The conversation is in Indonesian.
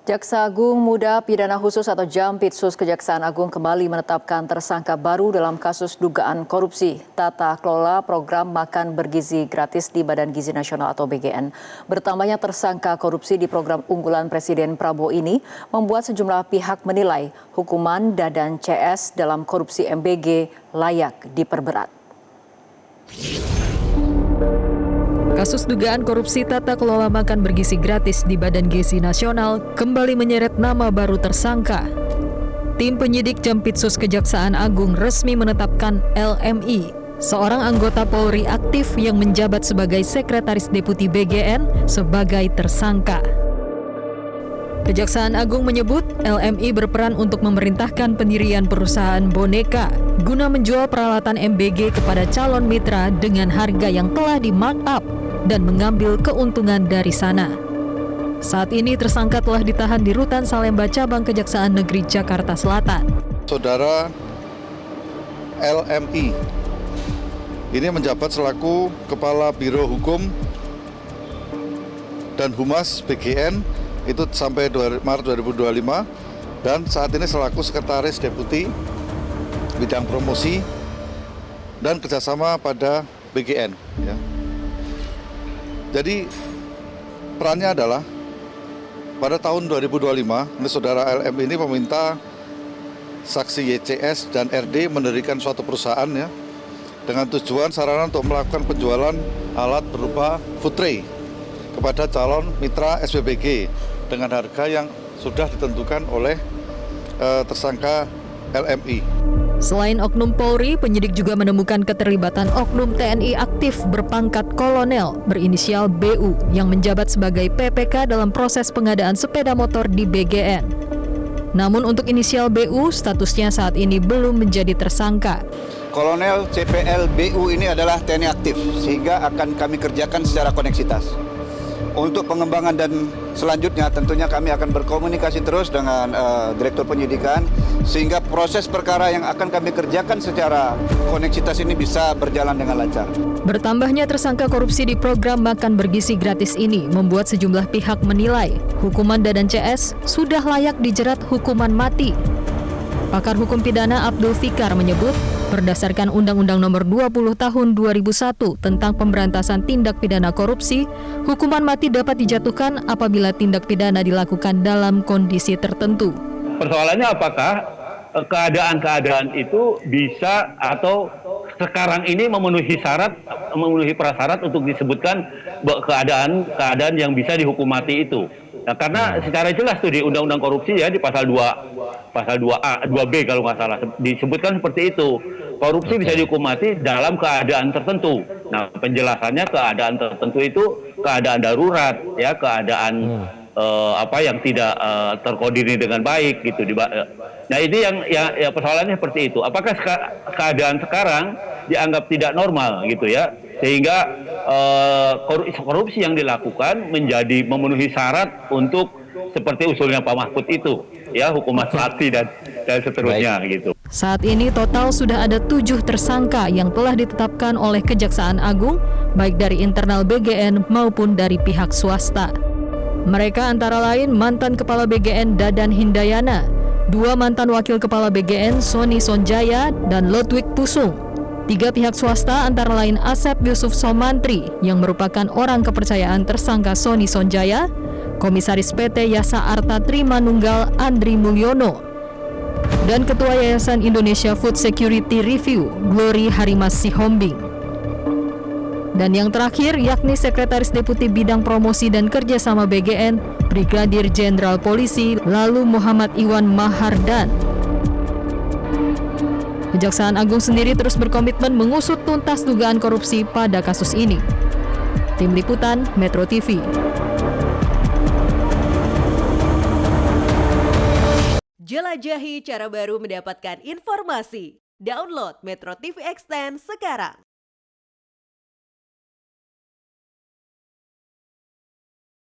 Jaksa Agung Muda Pidana Khusus atau Jampitsus Kejaksaan Agung kembali menetapkan tersangka baru dalam kasus dugaan korupsi tata kelola program makan bergizi gratis di Badan Gizi Nasional atau BGN. Bertambahnya tersangka korupsi di program unggulan Presiden Prabowo ini membuat sejumlah pihak menilai hukuman Dadan CS dalam korupsi MBG layak diperberat. Kasus dugaan korupsi tata kelola makan bergizi gratis di Badan Gizi Nasional kembali menyeret nama baru tersangka. Tim penyidik Jampitsus Kejaksaan Agung resmi menetapkan LMI, seorang anggota Polri aktif yang menjabat sebagai Sekretaris Deputi BGN, sebagai tersangka. Kejaksaan Agung menyebut LMI berperan untuk memerintahkan pendirian perusahaan boneka guna menjual peralatan MBG kepada calon mitra dengan harga yang telah di-markup dan mengambil keuntungan dari sana. Saat ini tersangka telah ditahan di Rutan Salemba Cabang Kejaksaan Negeri Jakarta Selatan. Saudara LMI ini menjabat selaku Kepala Biro Hukum dan Humas BGN itu sampai Maret 2025 dan saat ini selaku Sekretaris Deputi Bidang Promosi dan Kerjasama pada BGN. Ya. Jadi perannya adalah pada tahun 2025, ini saudara LM ini meminta saksi YCS dan RD mendirikan suatu perusahaan ya, dengan tujuan sarana untuk melakukan penjualan alat berupa food tray kepada calon mitra SPBG dengan harga yang sudah ditentukan oleh tersangka LMI. Selain oknum Polri, penyidik juga menemukan keterlibatan oknum TNI aktif berpangkat kolonel berinisial BU yang menjabat sebagai PPK dalam proses pengadaan sepeda motor di BGN. Namun untuk inisial BU, statusnya saat ini belum menjadi tersangka. Kolonel CPL BU ini adalah TNI aktif, sehingga akan kami kerjakan secara koneksitas. Untuk pengembangan dan selanjutnya tentunya kami akan berkomunikasi terus dengan Direktur Penyidikan sehingga proses perkara yang akan kami kerjakan secara koneksitas ini bisa berjalan dengan lancar. Bertambahnya tersangka korupsi di program makan bergizi gratis ini membuat sejumlah pihak menilai hukuman Dadan CS sudah layak dijerat hukuman mati. Pakar hukum pidana Abdul Fikar menyebut, berdasarkan Undang-Undang Nomor 20 Tahun 2001 tentang pemberantasan tindak pidana korupsi, hukuman mati dapat dijatuhkan apabila tindak pidana dilakukan dalam kondisi tertentu. Persoalannya apakah keadaan-keadaan itu bisa atau sekarang ini memenuhi prasyarat untuk disebutkan keadaan yang bisa dihukum mati itu. Nah, karena secara jelas tuh di Undang-Undang Korupsi ya di pasal 2A, 2B kalau nggak salah disebutkan seperti itu. Korupsi bisa dihukum mati dalam keadaan tertentu. Nah, penjelasannya keadaan tertentu itu keadaan darurat ya, keadaan yang tidak terkoordinir dengan baik gitu. Nah, ini yang persoalannya seperti itu. Apakah keadaan sekarang dianggap tidak normal gitu ya? Sehingga korupsi yang dilakukan menjadi memenuhi syarat untuk seperti usulnya Pak Mahfud itu, ya hukuman mati dan seterusnya gitu. Saat ini total sudah ada 7 tersangka yang telah ditetapkan oleh Kejaksaan Agung, baik dari internal BGN maupun dari pihak swasta. Mereka antara lain mantan Kepala BGN Dadan Hindayana, 2 mantan Wakil Kepala BGN Sony Sonjaya dan Ludwig Pusung. 3 pihak swasta antara lain Asep Yusuf Somantri yang merupakan orang kepercayaan tersangka Sony Sonjaya, Komisaris PT Yasa Arta Trimanunggal Andri Mulyono, dan Ketua Yayasan Indonesia Food Security Review Glory Harimas Sihombing. Dan yang terakhir yakni Sekretaris Deputi Bidang Promosi dan Kerjasama BGN Brigadir Jenderal Polisi Lalu Muhammad Iwan Mahardan. Kejaksaan Agung sendiri terus berkomitmen mengusut tuntas dugaan korupsi pada kasus ini. Tim Liputan Metro TV. Jelajahi cara baru mendapatkan informasi. Download Metro TV Extend sekarang.